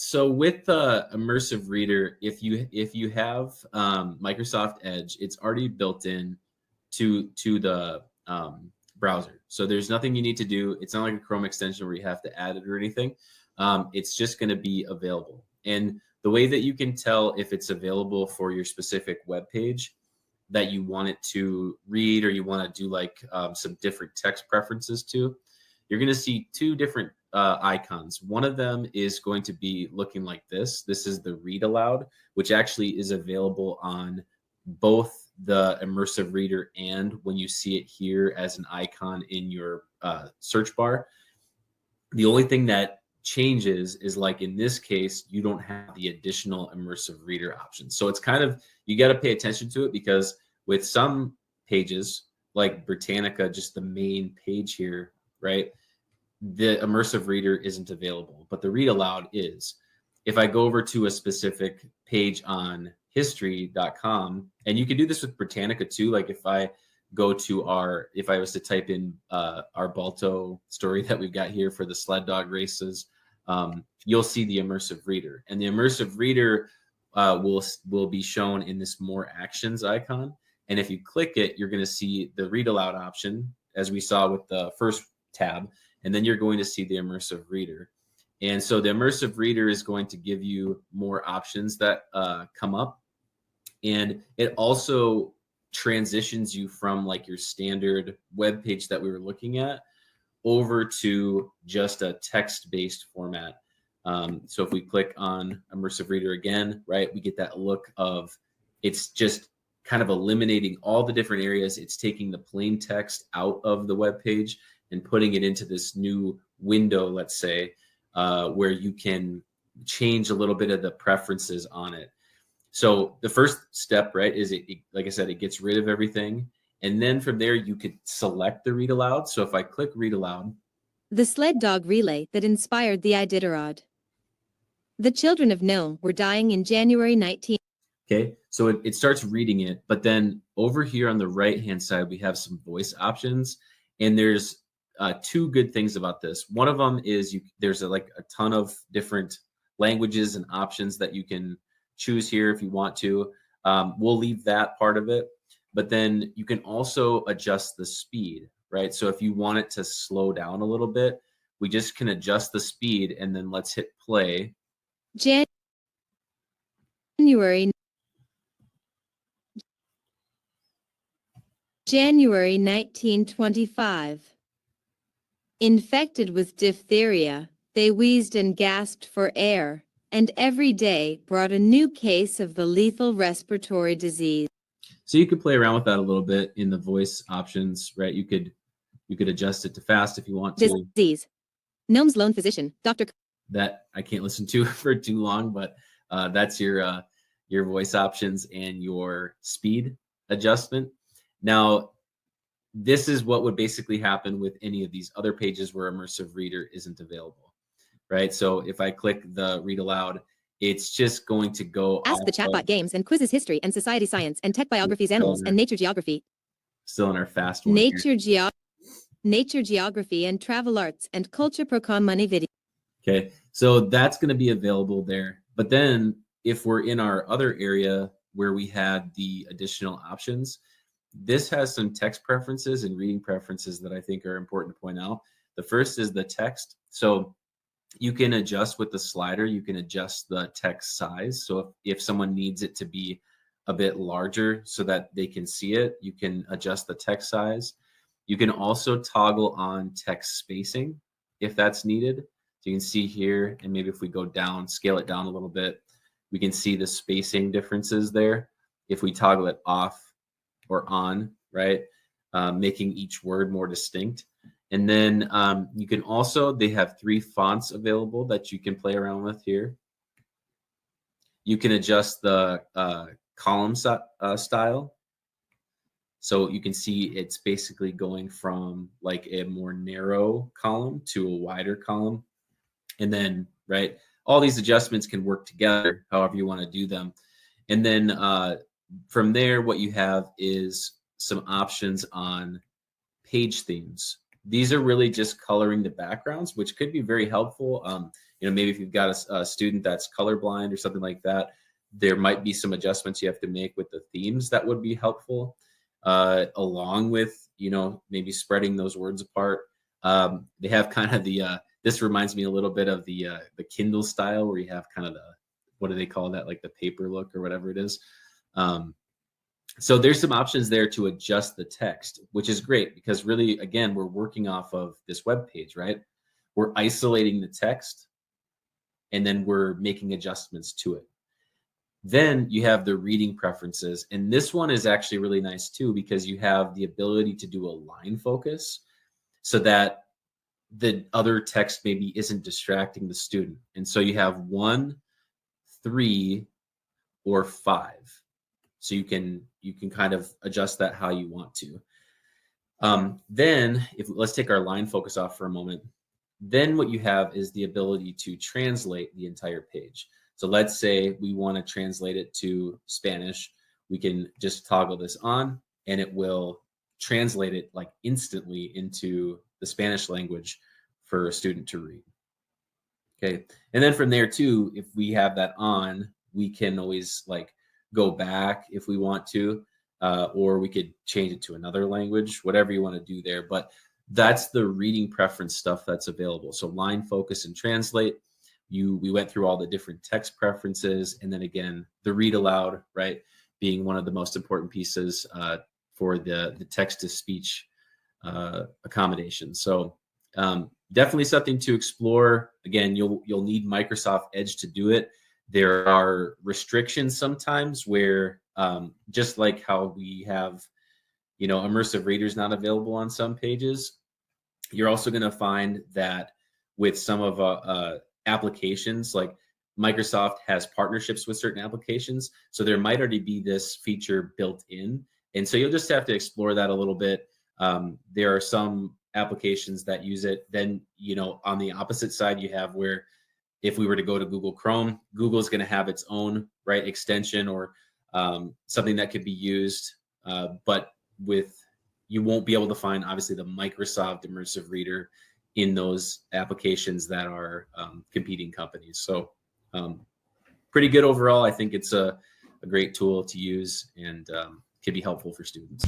So with the Immersive Reader, if you have Microsoft Edge, it's already built in to the browser. So there's nothing you need to do. It's not like a Chrome extension where you have to add it or anything. It's just going to be available. And the way that you can tell if it's available for your specific web page that you want it to read, or you want to do like some different text preferences to, you're going to see two different icons. One of them is going to be looking like this. This is the read aloud, which actually is available on both the Immersive Reader and when you see it here as an icon in your search bar. The only thing that changes is, like in this case, you don't have the additional Immersive Reader option. So it's kind of, you got to pay attention to it, because with some pages like Britannica, just the main page here, right, the Immersive Reader isn't available, but the read aloud is. If I go over to a specific page on history.com, and you can do this with Britannica too, like if I go to if I was to type in our Balto story that we've got here for the sled dog races, you'll see the Immersive Reader. And the Immersive Reader will be shown in this More Actions icon. And if you click it, you're going to see the read aloud option, as we saw with the first tab, and then you're going to see the Immersive Reader. And so the Immersive Reader is going to give you more options that come up. And it also transitions you from like your standard web page that we were looking at over to just a text-based format. So if we click on Immersive Reader again, right, we get that look of, it's just kind of eliminating all the different areas. It's taking the plain text out of the web page and putting it into this new window, let's say, where you can change a little bit of the preferences on it. So the first step, right, is it, like I said, it gets rid of everything. And then from there, you could select the read aloud. So if I click read aloud. The sled dog relay that inspired the Iditarod. The children of Nome were dying in January 19. Okay, so it starts reading it, but then over here on the right-hand side, we have some voice options. And there's two good things about this. One of them is there's like a ton of different languages and options that you can choose here if you want to. We'll leave that part of it, but then you can also adjust the speed, right? So if you want it to slow down a little bit, we just can adjust the speed, and then let's hit play. January 1925. Infected with diphtheria, they wheezed and gasped for air, and every day brought a new case of the lethal respiratory disease. So you could play around with that a little bit in the voice options, right? You could adjust it to fast if you want to. Disease. Nome's lone physician, Dr. That I can't listen to for too long, but that's your voice options and your speed adjustment. Now, this is what would basically happen with any of these other pages where Immersive Reader isn't available, right? So if I click the read aloud, it's just going to go. Ask the chatbot games and quizzes, history and society science and tech biographies, animals and nature geography. Still in our fast one. Nature geography and travel arts and culture procon money video. Okay, so that's going to be available there. But then if we're in our other area where we had the additional options, this has some text preferences and reading preferences that I think are important to point out. The first is the text. So you can adjust with the slider, you can adjust the text size. So if someone needs it to be a bit larger so that they can see it, you can adjust the text size. You can also toggle on text spacing if that's needed. So you can see here, and maybe if we go down, scale it down a little bit, we can see the spacing differences there. If we toggle it off or on, right, making each word more distinct. And then you can also, they have 3 fonts available that you can play around with here. You can adjust the column style. So you can see it's basically going from like a more narrow column to a wider column. And then, right, all these adjustments can work together however you want to do them. And then from there, what you have is some options on page themes. These are really just coloring the backgrounds, which could be very helpful. maybe if you've got a student that's colorblind or something like that, there might be some adjustments you have to make with the themes that would be helpful, along with, maybe spreading those words apart. They have kind of this reminds me a little bit of the Kindle style, where you have kind of what do they call that? Like the paper look or whatever it is. So there's some options there to adjust the text, which is great because really, again, we're working off of this web page, right? We're isolating the text and then we're making adjustments to it. Then you have the reading preferences. And this one is actually really nice too, because you have the ability to do a line focus so that the other text maybe isn't distracting the student. And so you have 1, 3, or 5. So you can kind of adjust that how you want to. Then let's take our line focus off for a moment. Then what you have is the ability to translate the entire page. So let's say we want to translate it to Spanish. We can just toggle this on and it will translate it like instantly into the Spanish language for a student to read. Okay. And then from there too, if we have that on, we can always like go back if we want to, or we could change it to another language, whatever you want to do there. But that's the reading preference stuff that's available. So line focus and translate. We went through all the different text preferences, and then again, the read aloud, right, being one of the most important pieces for the text to speech accommodations. So definitely something to explore. Again, you'll need Microsoft Edge to do it. There are restrictions sometimes where, just like how we have, immersive readers not available on some pages, you're also going to find that with some of applications, like Microsoft has partnerships with certain applications. So there might already be this feature built in. And so you'll just have to explore that a little bit. There are some applications that use it. Then, on the opposite side, you have where if we were to go to Google Chrome, Google is going to have its own extension or something that could be used, but you won't be able to find obviously the Microsoft Immersive Reader in those applications that are competing companies. So pretty good overall. I think it's a great tool to use and can be helpful for students.